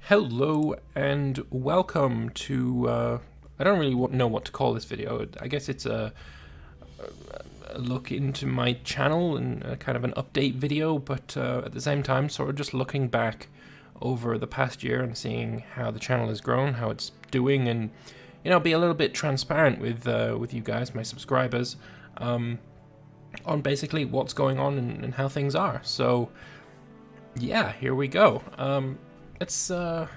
Hello and welcome to, I don't really know what to call this video. I guess it's a look into my channel and a kind of an update video, but at the same time sort of just looking back over the past year and seeing how the channel has grown, how it's doing, and be a little bit transparent with you guys, my subscribers, on basically what's going on and how things are. So yeah, here we go. It's we're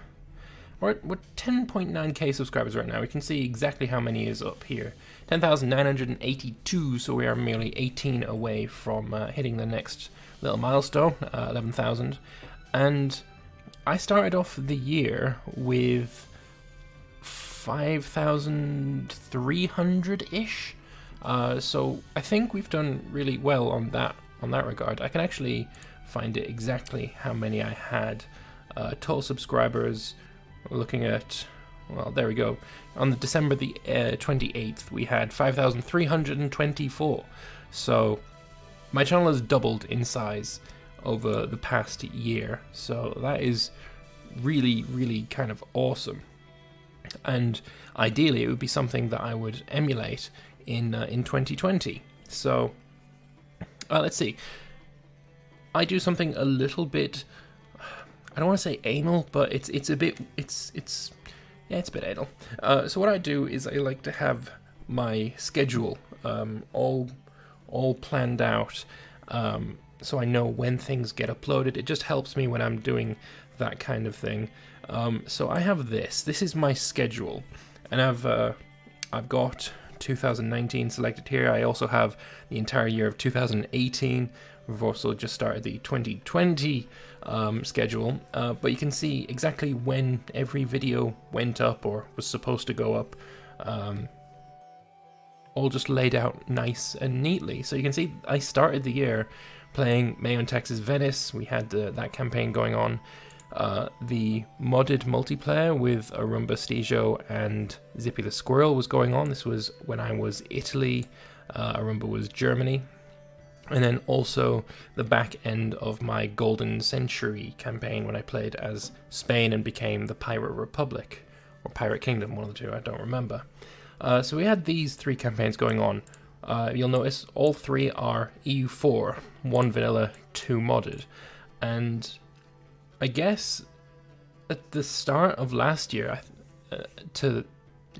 10.9k subscribers right now. We can see exactly how many is up here. 10,982, so we are merely 18 away from hitting the next little milestone, 11,000. And I started off the year with 5,300-ish. So I think we've done really well on that regard. I can actually find it exactly how many I had. Total subscribers, looking at, well, there we go. On the December the 28th, we had 5,324. So my channel has doubled in size over the past year. So that is really, really kind of awesome. And ideally, it would be something that I would emulate in 2020. So let's see. I do something a little bit, I don't want to say anal, but it's a bit, it's a bit anal. So what I do is I like to have my schedule all planned out, so I know when things get uploaded. It just helps me when I'm doing that kind of thing. So I have this is my schedule, and I've got 2019 selected here. I also have the entire year of 2018. We've also just started the 2020 schedule, but you can see exactly when every video went up or was supposed to go up, all just laid out nice and neatly. So you can see I started the year playing Mayo & Texas Venice. We had that campaign going on. The modded multiplayer with Arumba Stijo and Zippy the Squirrel was going on. This was when I was Italy, Arumba was Germany. And then also the back end of my Golden Century campaign when I played as Spain and became the Pirate Republic, or Pirate Kingdom, one of the two, I don't remember. So we had these three campaigns going on. You'll notice all three are EU4, 1 vanilla, 2 modded. And I guess at the start of last year to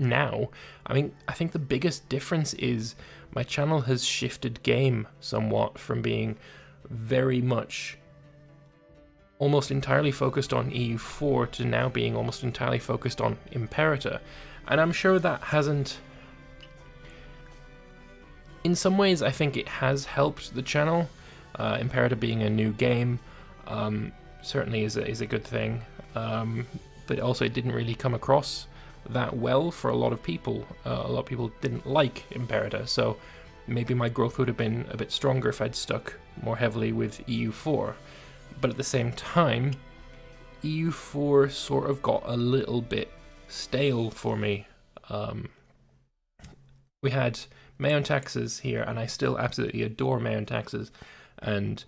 now, I think the biggest difference is my channel has shifted game somewhat from being very much almost entirely focused on EU4 to now being almost entirely focused on Imperator. And I'm sure that hasn't... In some ways, I think it has helped the channel. Imperator being a new game certainly is a good thing. But also it didn't really come across that well for a lot of people. A lot of people didn't like Imperator, so maybe my growth would have been a bit stronger if I'd stuck more heavily with EU4. But at the same time, EU4 sort of got a little bit stale for me. We had Mayo & Texas here, and I still absolutely adore Mayo & Texas, and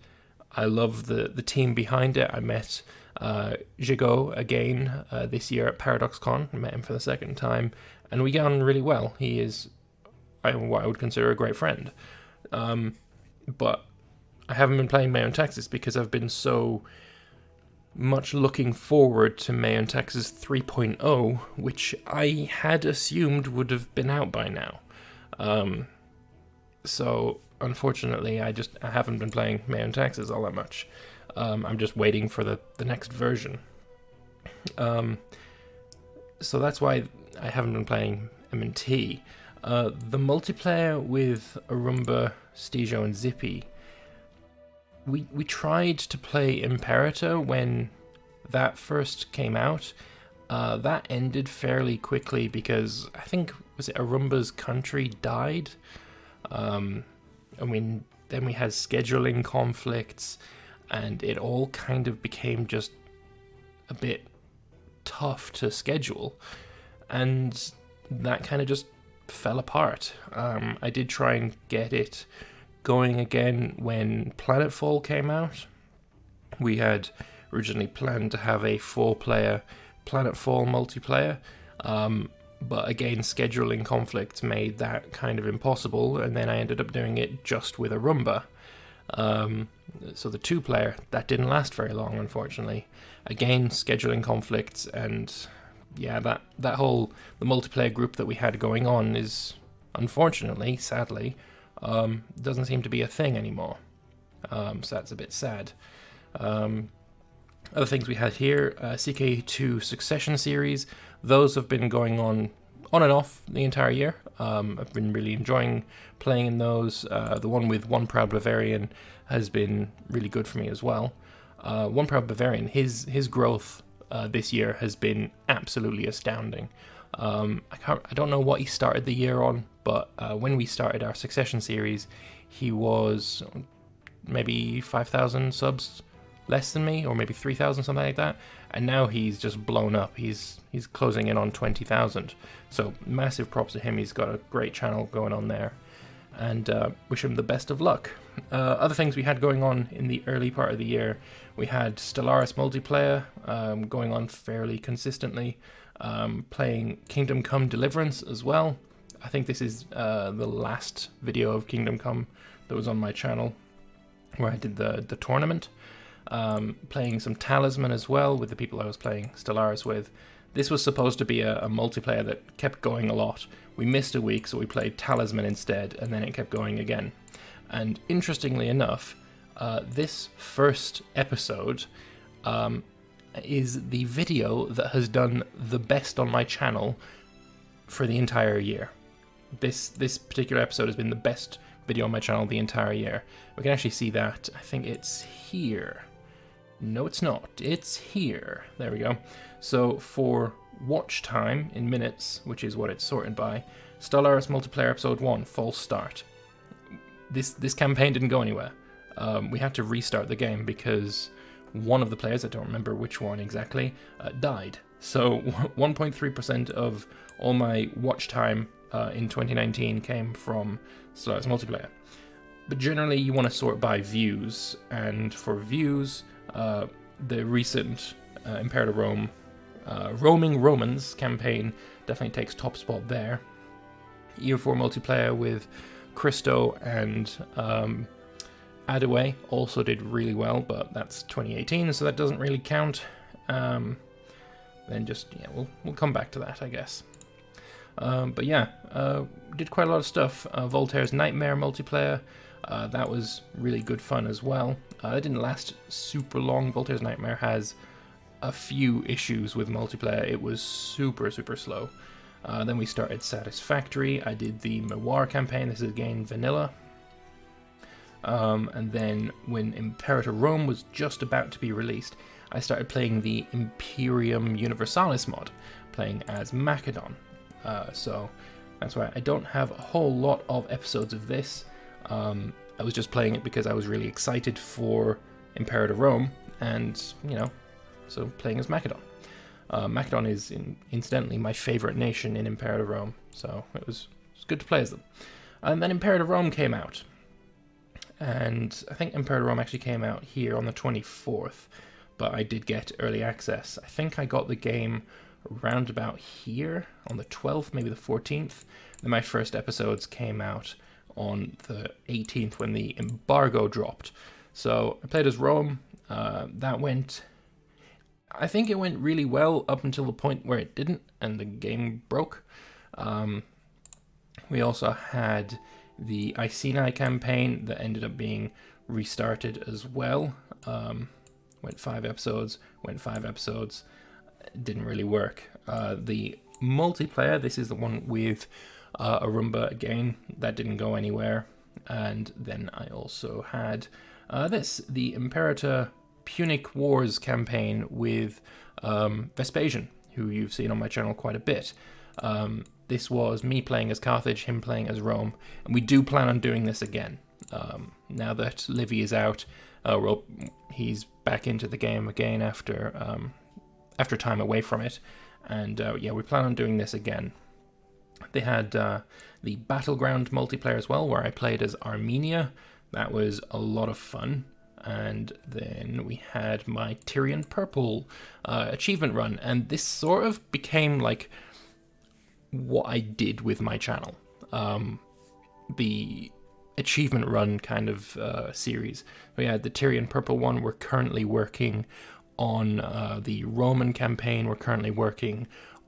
I love the team behind it. I met Jigo again this year at ParadoxCon. I met him for the second time, and we get on really well. He is what I would consider a great friend. But I haven't been playing Mayo & Texas because I've been so much looking forward to Mayo & Texas 3.0, which I had assumed would have been out by now. So unfortunately, I haven't been playing Mayo & Texas all that much. I'm just waiting for the next version. So that's why I haven't been playing M&T. The multiplayer with Arumba, Stijo, and Zippy, we tried to play Imperator when that first came out. That ended fairly quickly because I think, was it Arumba's country died? And then we had scheduling conflicts, and it all kind of became just a bit tough to schedule, and that kind of just fell apart. I did try and get it going again when Planetfall came out. We had originally planned to have a 4-player Planetfall multiplayer, but again, scheduling conflicts made that kind of impossible, and then I ended up doing it just with Arumba. So the 2-player, that didn't last very long, unfortunately. Again, scheduling conflicts, and yeah, the multiplayer group that we had going on is, unfortunately, sadly, doesn't seem to be a thing anymore. So that's a bit sad. Other things we had here, CK2 Succession series, those have been going on and off the entire year. I've been really enjoying playing in those. The one with One Proud Bavarian has been really good for me as well. One Proud Bavarian, his growth this year has been absolutely astounding. I don't know what he started the year on, but when we started our Succession series, he was maybe 5,000 subs less than me, or maybe 3,000, something like that, and now he's just blown up. He's closing in on 20,000, so massive props to him. He's got a great channel going on there, and wish him the best of luck. Other things we had going on in the early part of the year, we had Stellaris multiplayer going on fairly consistently, playing Kingdom Come Deliverance as well. I think this is the last video of Kingdom Come that was on my channel, where I did the tournament. Playing some Talisman as well with the people I was playing Stellaris with. This was supposed to be a multiplayer that kept going a lot. We missed a week, so we played Talisman instead, and then it kept going again. And interestingly enough, this first episode is the video that has done the best on my channel for the entire year. This particular episode has been the best video on my channel the entire year. We can actually see that. I think it's here. No, it's not. It's here. There we go. So for watch time in minutes, which is what it's sorted by, Stellaris Multiplayer Episode 1, false start. This campaign didn't go anywhere. We had to restart the game because one of the players, I don't remember which one exactly, died. So 1.3% of all my watch time in 2019 came from Stellaris Multiplayer. But generally you want to sort by views, and for views, the recent Imperator Rome Roaming Romans campaign definitely takes top spot there. Year 4 multiplayer with Christo and Adaway also did really well, but that's 2018, so that doesn't really count. Then just, yeah, we'll come back to that, I guess. But yeah, did quite a lot of stuff. Voltaire's Nightmare multiplayer, that was really good fun as well. It didn't last super long. Voltaire's Nightmare has a few issues with multiplayer. It was super slow. Then we started Satisfactory. I did the Memoir campaign. This is again vanilla. And then when Imperator Rome was just about to be released, I started playing the Imperium Universalis mod, playing as Macedon. So that's why I don't have a whole lot of episodes of this. I was just playing it because I was really excited for Imperator Rome, and, you know, so playing as Macedon. Macedon is, incidentally, my favorite nation in Imperator Rome, so it was good to play as them. And then Imperator Rome came out, and I think Imperator Rome actually came out here on the 24th, but I did get early access. I think I got the game around about here on the 12th, maybe the 14th. Then my first episodes came out on the 18th when the embargo dropped. So I played as Rome. That went, I think it went really well up until the point where it didn't and the game broke. We also had the Iceni campaign that ended up being restarted as well. Went 5 episodes, didn't really work. The multiplayer, this is the one with Arumba again, that didn't go anywhere. And then I also had the Imperator Punic Wars campaign with Vespasian, who you've seen on my channel quite a bit. This was me playing as Carthage, him playing as Rome, and we do plan on doing this again. Now that Livy is out, he's back into the game again after time away from it, and yeah, we plan on doing this again. They had the Battleground multiplayer as well, where I played as Armenia. That was a lot of fun. and then we had my Tyrian Purple achievement run, and this sort of became like what I did with my channel. The achievement run kind of series. We had the Tyrian Purple one. We're currently working on the Roman campaign. We're currently working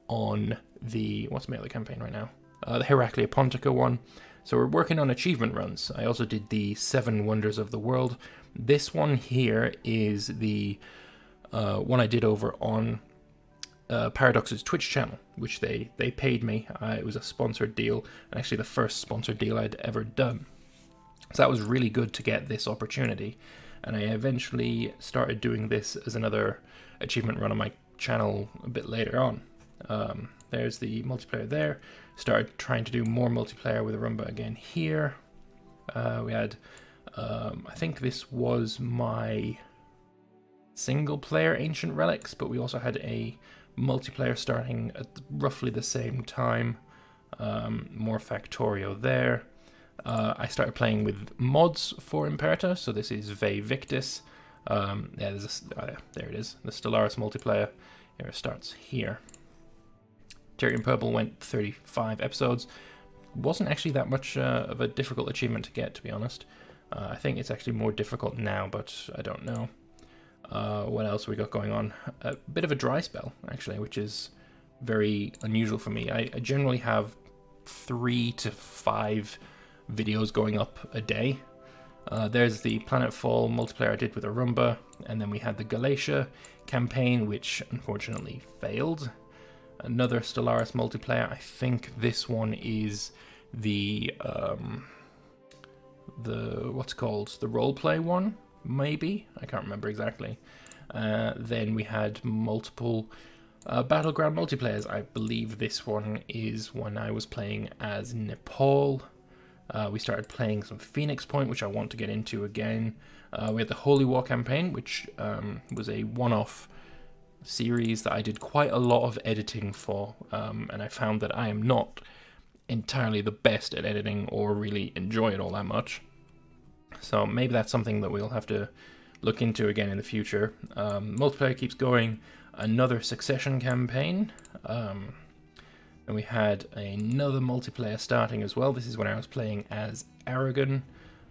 on the, what's my other campaign right now? The Heraclea Pontica one. So we're working on achievement runs. I also did the 7 Wonders of the World. This one here is the one I did over on Paradox's Twitch channel, which they paid me. It was a sponsored deal, and actually the first sponsored deal I'd ever done. So that was really good to get this opportunity, and I eventually started doing this as another achievement run on my channel a bit later on. There's the multiplayer there. Started trying to do more multiplayer with Arumba again here. We had, I think this was my single player Ancient Relics, but we also had a multiplayer starting at roughly the same time. More Factorio there. I started playing with mods for Imperata, so this is Ve Victis. Yeah, there it is, the Stellaris multiplayer. Here it starts here. Tyrian Purple went 35 episodes. Wasn't actually that much of a difficult achievement to get, to be honest. I think it's actually more difficult now, but I don't know. What else we got going on? A bit of a dry spell, actually, which is very unusual for me. I generally have 3 to 5 videos going up a day. There's the Planetfall multiplayer I did with Arumba, and then we had the Galatia campaign, which unfortunately failed. Another Stellaris multiplayer. I think this one is the what's called the roleplay one, maybe. I can't remember exactly. Then we had multiple Battleground multiplayers. I believe this one is when I was playing as Nepal. We started playing some Phoenix Point, which I want to get into again. We had the Holy War campaign, which was a one-off series that I did quite a lot of editing for, and I found that I am not entirely the best at editing or really enjoy it all that much. So maybe that's something that we'll have to look into again in the future. Multiplayer keeps going. Another Succession campaign. And we had another multiplayer starting as well. This is when I was playing as Aragon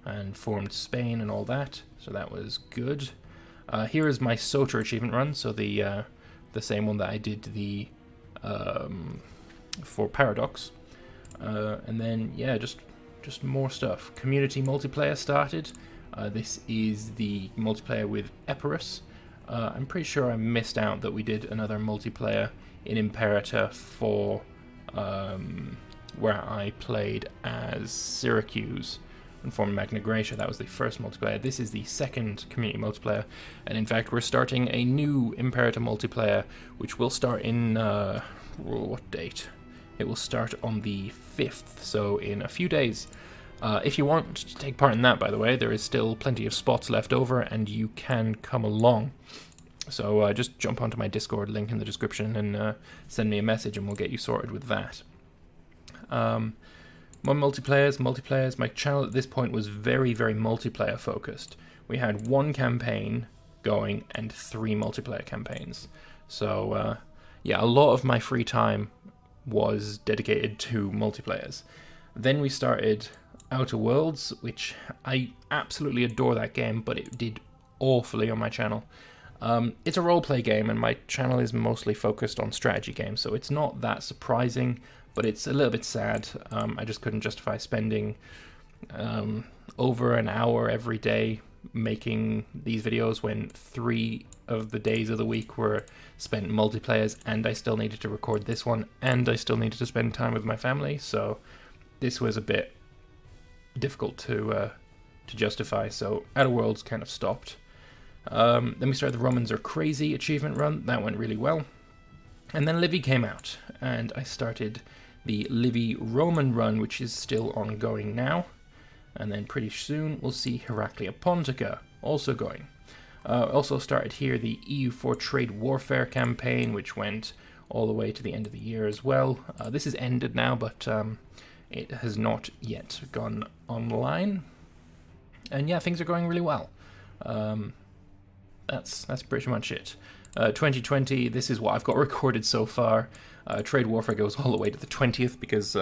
and formed Spain and all that. So that was good. Here is my SOTR achievement run. So the same one that I did the for Paradox. And then yeah, just more stuff. Community multiplayer started. This is the multiplayer with Epirus. I'm pretty sure I missed out that we did another multiplayer in Imperata for where I played as Syracuse and formed Magna Graecia. That was the first multiplayer. This is the second community multiplayer, and in fact we're starting a new Imperata multiplayer, which will start in what date? It will start on the 5th, so in a few days. If you want to take part in that, by the way, there is still plenty of spots left over, and you can come along. So just jump onto my Discord, link in the description, and send me a message, and we'll get you sorted with that. More multiplayers. My channel at this point was very, very multiplayer focused. We had 1 campaign going and 3 multiplayer campaigns. So yeah, a lot of my free time was dedicated to multiplayers. Then we started Outer Worlds, which I absolutely adore that game, but it did awfully on my channel. It's a roleplay game, and my channel is mostly focused on strategy games, so it's not that surprising, but it's a little bit sad. I just couldn't justify spending over an hour every day making these videos when 3 of the days of the week were spent multiplayers, and I still needed to record this one, and I still needed to spend time with my family, so this was a bit difficult to justify, so Outer Worlds kind of stopped. Then we started the Romans Are Crazy achievement run. That went really well. And then Livy came out, and I started the Livy Roman run, which is still ongoing now. And then pretty soon we'll see Heraclea Pontica also going. Also started here the EU4 Trade Warfare campaign, which went all the way to the end of the year as well. This is ended now, but it has not yet gone online. And yeah, things are going really well. That's pretty much it. 2020, this is what I've got recorded so far. Trade Warfare goes all the way to the 20th because,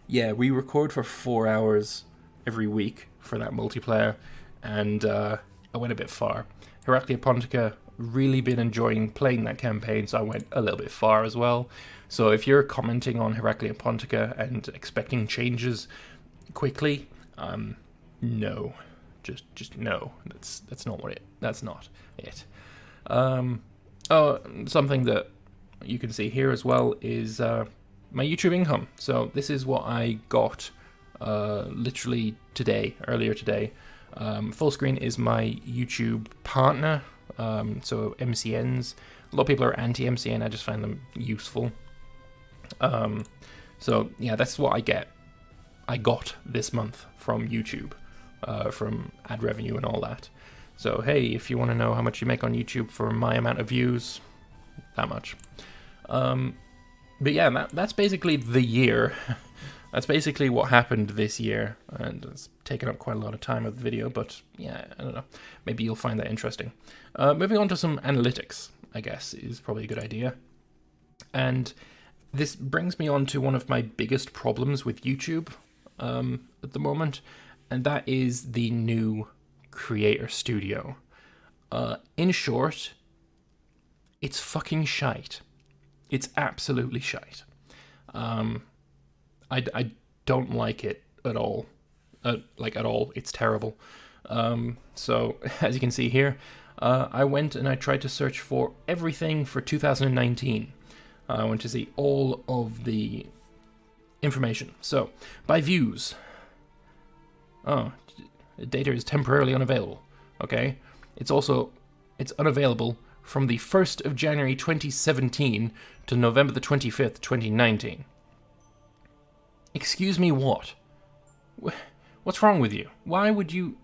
yeah, we record for 4 hours every week for that multiplayer, and I went a bit far. Heraclea Pontica, really been enjoying playing that campaign, so I went a little bit far as well. So if you're commenting on Heraclea Pontica and expecting changes quickly, no, just no. That's not what it. That's not it. Oh, something that you can see here as well is my YouTube income. So this is what I got literally today, earlier today. Full screen is my YouTube partner. So MCNs. A lot of people are anti-MCN. I just find them useful. So yeah, that's what I got this month from YouTube, from ad revenue and all that. So hey, if you want to know how much you make on YouTube for my amount of views, that much. But yeah, that's basically the year. That's basically what happened this year, and it's taken up quite a lot of time of the video, but yeah, I don't know. Maybe you'll find that interesting. Moving on to some analytics, I guess, is probably a good idea. And this brings me on to one of my biggest problems with YouTube at the moment, and that is the new Creator Studio. In short, it's fucking shite. It's absolutely shite. I don't like it at all. Like at all. It's terrible. So as you can see here, I went and I tried to search for everything for 2019. I went to see all of the information. So by views. Oh, data is temporarily unavailable. Okay. It's unavailable from the 1st of January 2017 to November the 25th, 2019. Excuse me, what? What's wrong with you? Why would you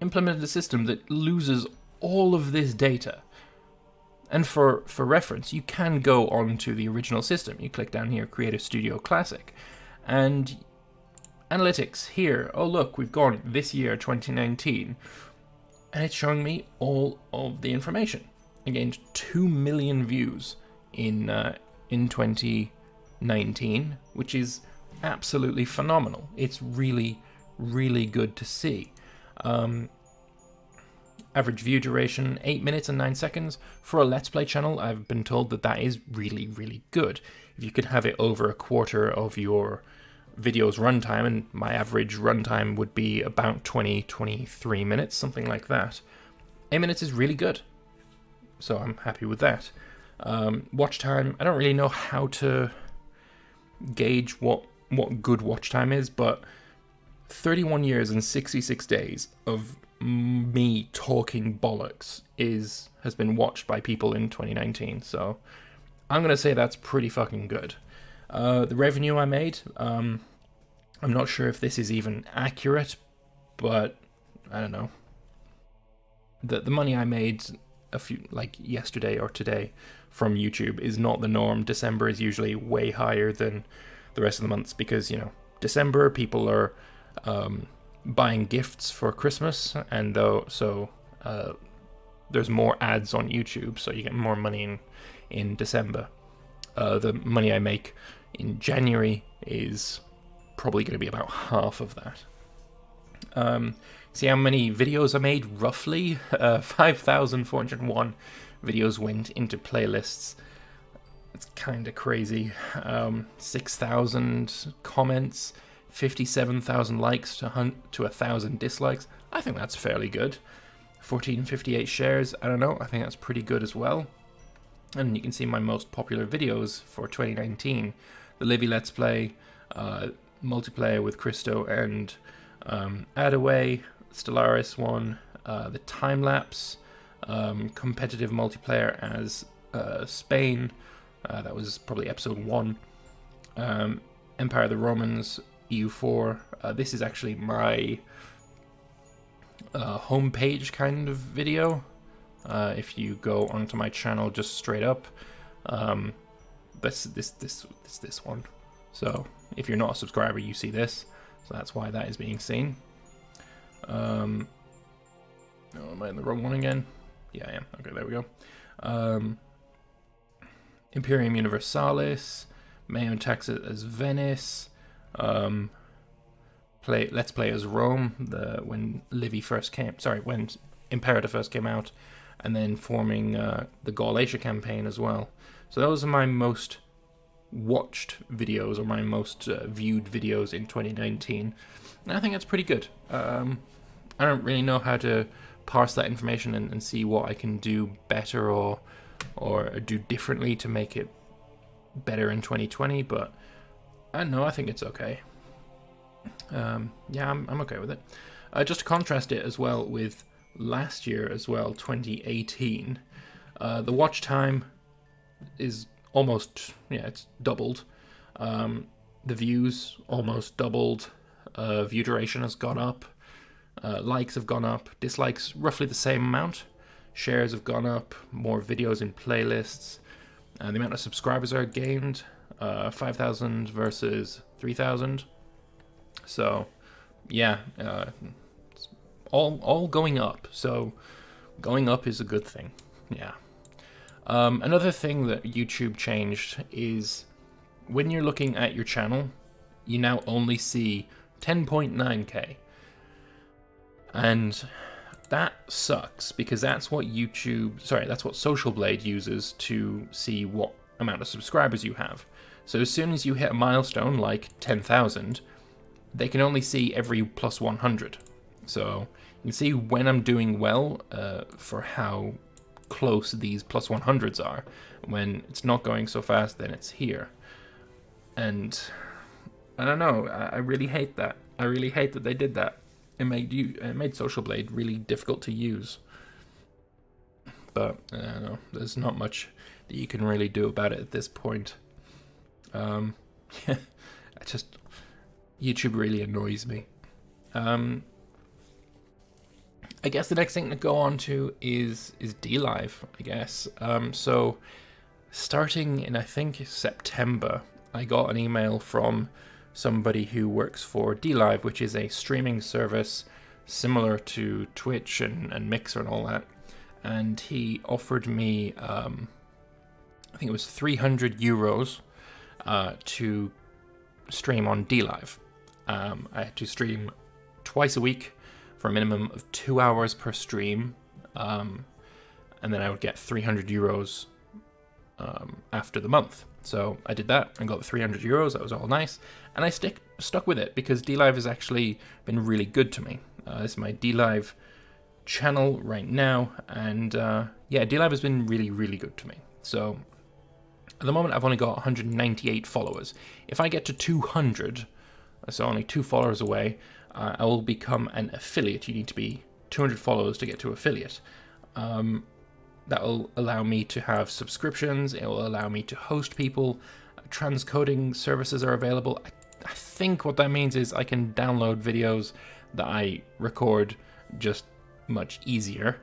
implement a system that loses all of this data? And for reference, you can go onto the original system. You click down here, Creator Studio Classic, and analytics here. Oh look, we've gone this year, 2019, and it's showing me all of the information. I gained 2 million views in 2019, which is absolutely phenomenal. It's really, really good to see. Average view duration, 8 minutes and 9 seconds. For a Let's Play channel, I've been told that is really, really good. If you could have it over a quarter of your video's runtime, and my average runtime would be about 23 minutes, something like that. 8 minutes is really good. So I'm happy with that. Watch time, I don't really know how to gauge what good watch time is, but 31 years and 66 days of me talking bollocks has been watched by people in 2019, so I'm gonna say that's pretty fucking good. The revenue I made, I'm not sure if this is even accurate, but I don't know. The money I made yesterday or today from YouTube is not the norm. December is usually way higher than the rest of the months because, December people are buying gifts for Christmas, and there's more ads on YouTube, so you get more money in December. The money I make in January is probably going to be about half of that. See how many videos I made, roughly? 5,401 videos went into playlists. It's kind of crazy. 6,000 comments, 57,000 likes to 1,000 dislikes. I think that's fairly good. 1,458 shares, I don't know, I think that's pretty good as well. And you can see my most popular videos for 2019. The Livy Let's Play, multiplayer with Christo and Adaway, Stellaris one, the time-lapse, competitive multiplayer as Spain, that was probably episode 1, Empire of the Romans, EU4, this is actually my homepage kind of video, if you go onto my channel just straight up, this one, so if you're not a subscriber you see this, so that's why that is being seen. Oh, am I in the wrong one again? Yeah, I am. Okay, there we go. Imperium Universalis, Mayo Texas as Venice, Let's Play as Rome, when when Imperator first came out, and then forming the Gaullatia campaign as well. So those are my most watched videos, or my most viewed videos in 2019. And I think that's pretty good. I don't really know how to parse that information and see what I can do better or do differently to make it better in 2020, but I don't know, I think it's okay. Yeah, I'm okay with it. Just to contrast it as well with last year as well, 2018, the watch time is almost, it's doubled. The views almost doubled. View duration has gone up. Likes have gone up. Dislikes roughly the same amount. Shares have gone up. More videos in playlists. The amount of subscribers are gained. 5,000 versus 3,000. So, yeah, it's all going up. So, going up is a good thing. Yeah. Another thing that YouTube changed is when you're looking at your channel, you now only see 10.9k. And that sucks, because that's what that's what Social Blade uses to see what amount of subscribers you have. So as soon as you hit a milestone like 10,000, they can only see every plus 100. So you can see when I'm doing well for how close these plus 100s are. When it's not going so fast, then it's here. And I don't know, I really hate that. I really hate that they did that. It made Social Blade really difficult to use. But I don't know, there's not much that you can really do about it at this point. YouTube really annoys me. I guess the next thing to go on to is DLive, I guess. So starting in, I think, September, I got an email from somebody who works for DLive, which is a streaming service similar to Twitch and Mixer and all that. And he offered me, I think it was 300 euros to stream on DLive. I had to stream twice a week for a minimum of 2 hours per stream, and then I would get 300 euros after the month. So I did that and got the 300 euros. That was all nice, and I stuck with it because DLive has actually been really good to me. This is my DLive channel right now, and yeah, DLive has been really, really good to me. So at the moment, I've only got 198 followers. If I get to 200, so only 2 followers away, I will become an affiliate. You need to be 200 followers to get to affiliate. That will allow me to have subscriptions. It will allow me to host people. Transcoding services are available. I think what that means is I can download videos that I record just much easier.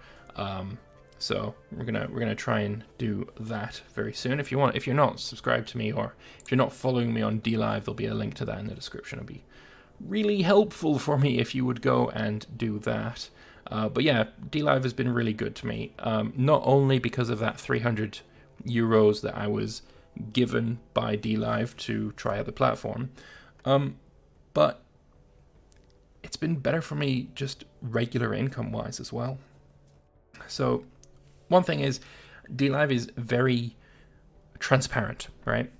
So we're gonna try and do that very soon. If you're not subscribed to me, or if you're not following me on DLive, there'll be a link to that in the description. It'll be really helpful for me if you would go and do that. But yeah, DLive has been really good to me. Not only because of that 300 euros that I was given by DLive to try out the platform, but it's been better for me just regular income wise as well. So one thing is, DLive is very transparent, right?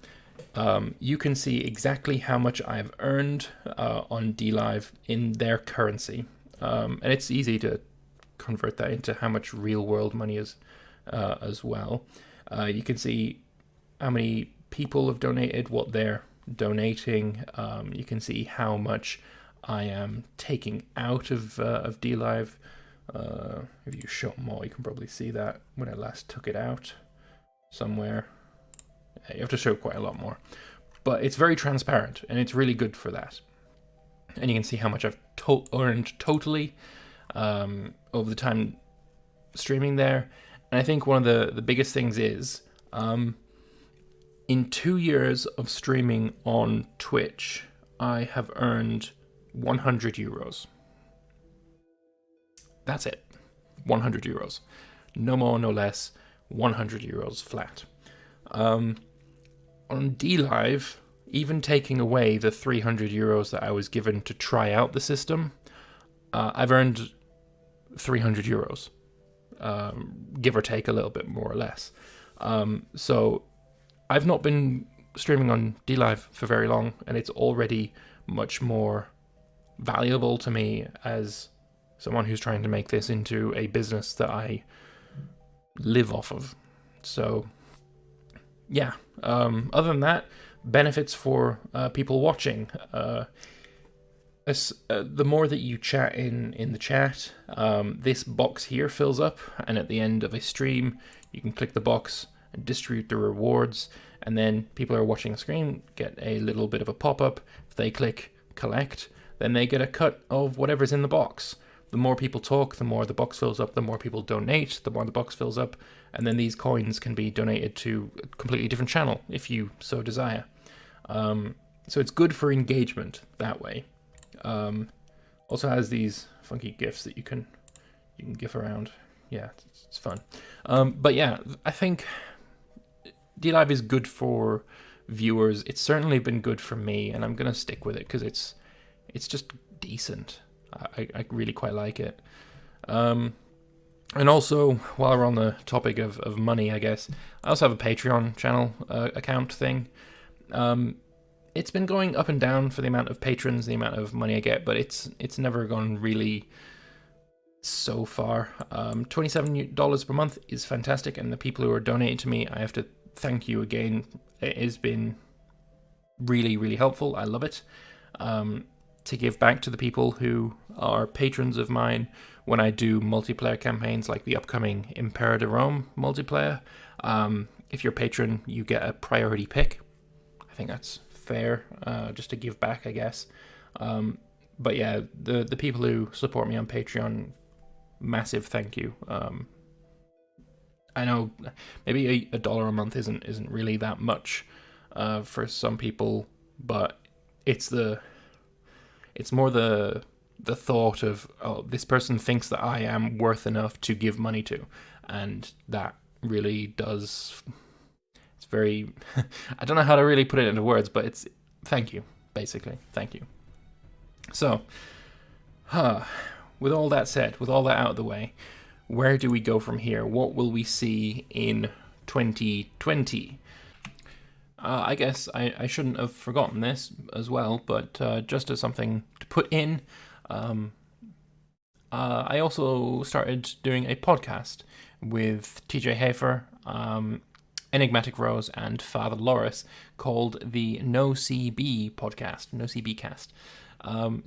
You can see exactly how much I've earned on DLive in their currency. And it's easy to convert that into how much real world money is as well. You can see how many people have donated, what they're donating. You can see how much I am taking out of DLive. If you show more, you can probably see that when I last took it out somewhere. You have to show quite a lot more, but it's very transparent and it's really good for that. And you can see how much I've earned totally over the time streaming there. And I think one of the biggest things is in 2 years of streaming on Twitch, I have earned 100 euros. That's it. 100 euros. No more, no less, 100 euros flat. On DLive, even taking away the 300 euros that I was given to try out the system, I've earned 300 euros, give or take a little bit more or less. So I've not been streaming on DLive for very long, and it's already much more valuable to me as someone who's trying to make this into a business that I live off of. So yeah, other than that, benefits for people watching. The more that you chat in the chat, this box here fills up, and at the end of a stream, you can click the box and distribute the rewards, and then people who are watching the screen get a little bit of a pop-up. If they click collect, then they get a cut of whatever's in the box. The more people talk, the more the box fills up, the more people donate, the more the box fills up, and then these coins can be donated to a completely different channel if you so desire. So it's good for engagement that way. Also has these funky GIFs that you can GIF around. Yeah, it's fun. But yeah, I think DLive is good for viewers. It's certainly been good for me, and I'm gonna stick with it because it's just decent. I really quite like it. And also, while we're on the topic of money, I guess, I also have a Patreon channel account thing. It's been going up and down for the amount of patrons, the amount of money I get, but it's never gone really so far. $27 per month is fantastic, and the people who are donating to me, I have to thank you again. It has been really, really helpful. I love it. To give back to the people who are patrons of mine when I do multiplayer campaigns like the upcoming Impera de Rome multiplayer. If you're a patron, you get a priority pick. I think that's fair, just to give back, I guess. But yeah, the people who support me on Patreon, massive thank you. I know maybe a dollar a month isn't really that much for some people, but it's more the thought of, oh, this person thinks that I am worth enough to give money to, and that really does. It's very. I don't know how to really put it into words, but it's thank you, basically, thank you. So, with all that said, with all that out of the way, where do we go from here? What will we see in 2020? I guess I shouldn't have forgotten this as well, but just as something to put in, I also started doing a podcast with TJ Hafer, Enigmatic Rose, and Father Loris called the No CB podcast, No CB cast.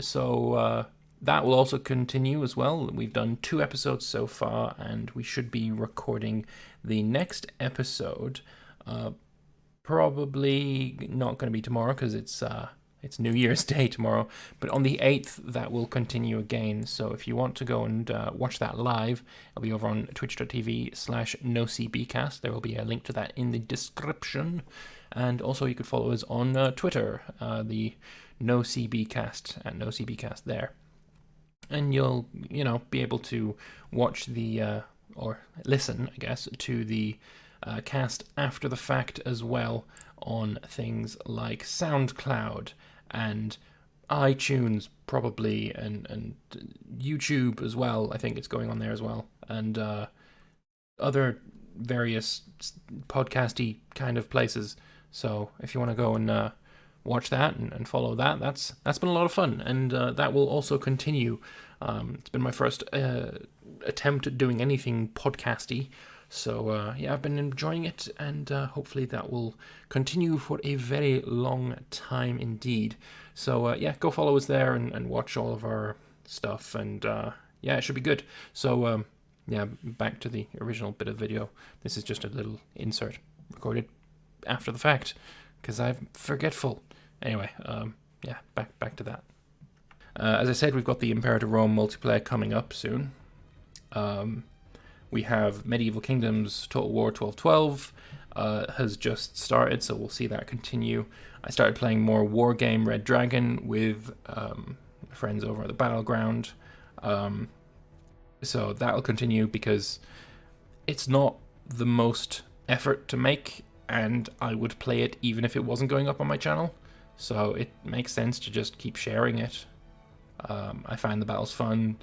So that will also continue as well. We've done 2 episodes so far, and we should be recording the next episode. Probably not going to be tomorrow because it's New Year's Day tomorrow, but on the 8th that will continue again. So if you want to go and watch that live, it'll be over on twitch.tv/nocbcast. There will be a link to that in the description, and also you could follow us on Twitter, the NoCBcast at NoCBcast there, and you'll be able to watch the or listen, I guess, to the cast after the fact as well on things like SoundCloud and iTunes probably, and YouTube as well. I think it's going on there as well, and other various podcasty kind of places. So if you want to go and watch that and follow that, that's been a lot of fun, and that will also continue. It's been my first attempt at doing anything podcasty. So, yeah, I've been enjoying it, and hopefully that will continue for a very long time indeed. So, yeah, go follow us there and watch all of our stuff, and yeah, it should be good. So, yeah, back to the original bit of video. This is just a little insert recorded after the fact, because I'm forgetful. Anyway, yeah, back to that. As I said, we've got the Impera de Rome multiplayer coming up soon. We have Medieval Kingdoms Total War 1212 has just started, so we'll see that continue. I started playing more Wargame Red Dragon with friends over at the Battleground. So that'll continue because it's not the most effort to make, and I would play it even if it wasn't going up on my channel. So it makes sense to just keep sharing it. I find the battles fun.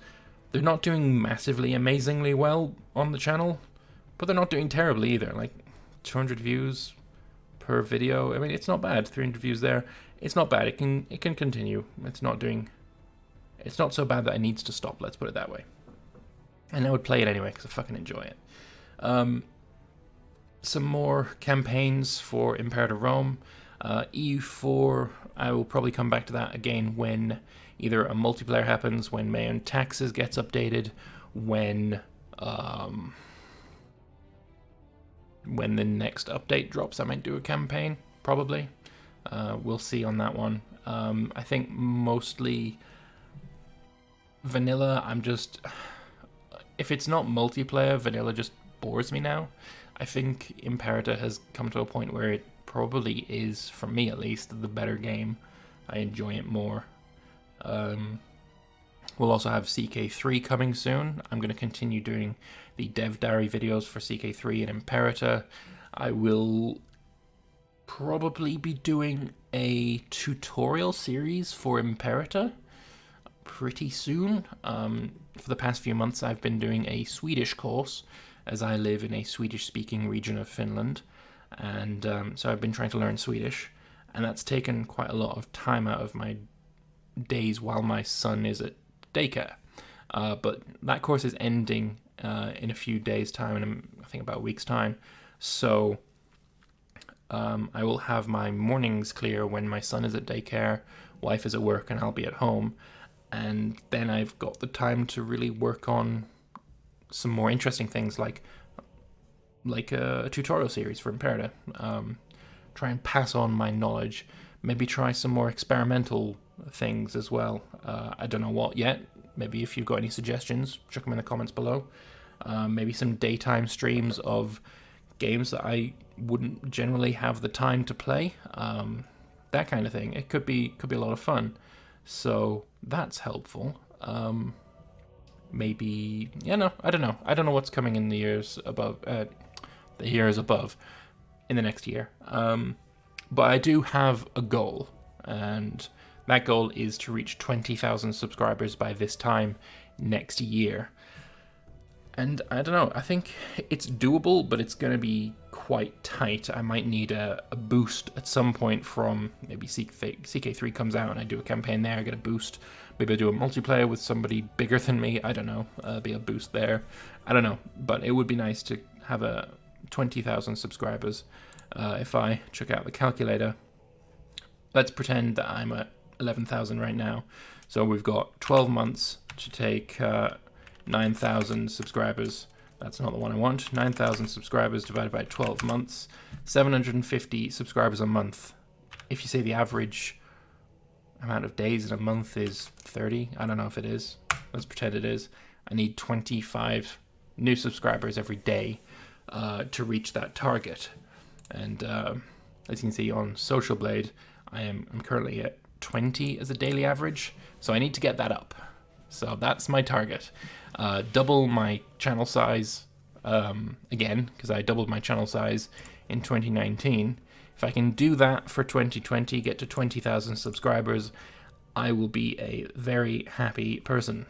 They're not doing massively amazingly well on the channel, but they're not doing terribly either. Like 200 views per video. I mean, it's not bad. 300 views there. It's not bad. It can continue. It's not so bad that it needs to stop. Let's put it that way. And I would play it anyway because I fucking enjoy it. Some more campaigns for Imperator Rome. EU4, I will probably come back to that again when either a multiplayer happens, when Mayon Taxes gets updated, when the next update drops. I might do a campaign, probably. We'll see on that one. I think mostly vanilla. If it's not multiplayer, vanilla just bores me now. I think Imperator has come to a point where it probably is, for me at least, the better game. I enjoy it more. We'll also have CK3 coming soon. I'm going to continue doing the dev diary videos for CK3 and Imperator. I will probably be doing a tutorial series for Imperator pretty soon. For the past few months I've been doing a Swedish course, as I live in a Swedish-speaking region of Finland, and so I've been trying to learn Swedish, and that's taken quite a lot of time out of my days while my son is at daycare. But that course is ending in a few days' time, in I think about a week's time, so I will have my mornings clear when my son is at daycare, wife is at work, and I'll be at home, and then I've got the time to really work on some more interesting things like a tutorial series for Imperator. Try and pass on my knowledge, maybe try some more experimental things as well. I don't know what yet. Maybe if you've got any suggestions, chuck them in the comments below. Maybe some daytime streams of games that I wouldn't generally have the time to play. That kind of thing. It could be a lot of fun. So that's helpful. Maybe, yeah, no, I don't know. I don't know what's coming in the years above, in the next year. But I do have a goal, and that goal is to reach 20,000 subscribers by this time next year. And I don't know, I think it's doable, but it's going to be quite tight. I might need a boost at some point from maybe CK3 comes out and I do a campaign there, I get a boost. Maybe I do a multiplayer with somebody bigger than me, I don't know, be a boost there. I don't know, but it would be nice to have a 20,000 subscribers. If I check out the calculator, let's pretend that I'm at 11,000 right now. So we've got 12 months to take 9,000 subscribers. That's not the one I want. 9,000 subscribers divided by 12 months. 750 subscribers a month. If you say the average amount of days in a month is 30, I don't know if it is. Let's pretend it is. I need 25 new subscribers every day to reach that target. And as you can see on Social Blade, I'm currently at 20 as a daily average. So I need to get that up. So that's my target. Double my channel size again, because I doubled my channel size in 2019. If I can do that for 2020, get to 20,000 subscribers, I will be a very happy person.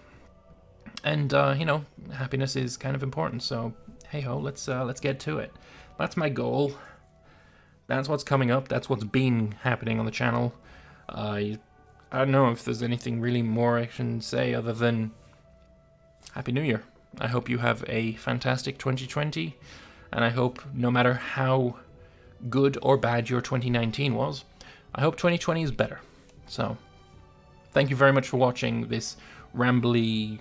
And you know, happiness is kind of important. So hey ho, let's get to it. That's my goal. That's what's coming up. That's what's been happening on the channel. I don't know if there's anything really more I can say other than Happy New Year. I hope you have a fantastic 2020, and I hope no matter how good or bad your 2019 was, I hope 2020 is better. So, thank you very much for watching this rambly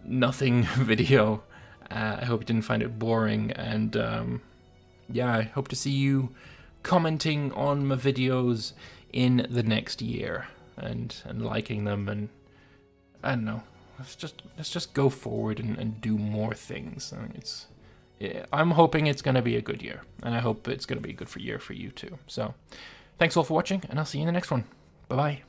nothing video. I hope you didn't find it boring, and yeah, I hope to see you commenting on my videos in the next year and liking them, and I don't know. Let's just go forward and do more things. I mean, I'm hoping it's going to be a good year, and I hope it's going to be a good year for you too. So, thanks all for watching, and I'll see you in the next one. Bye-bye.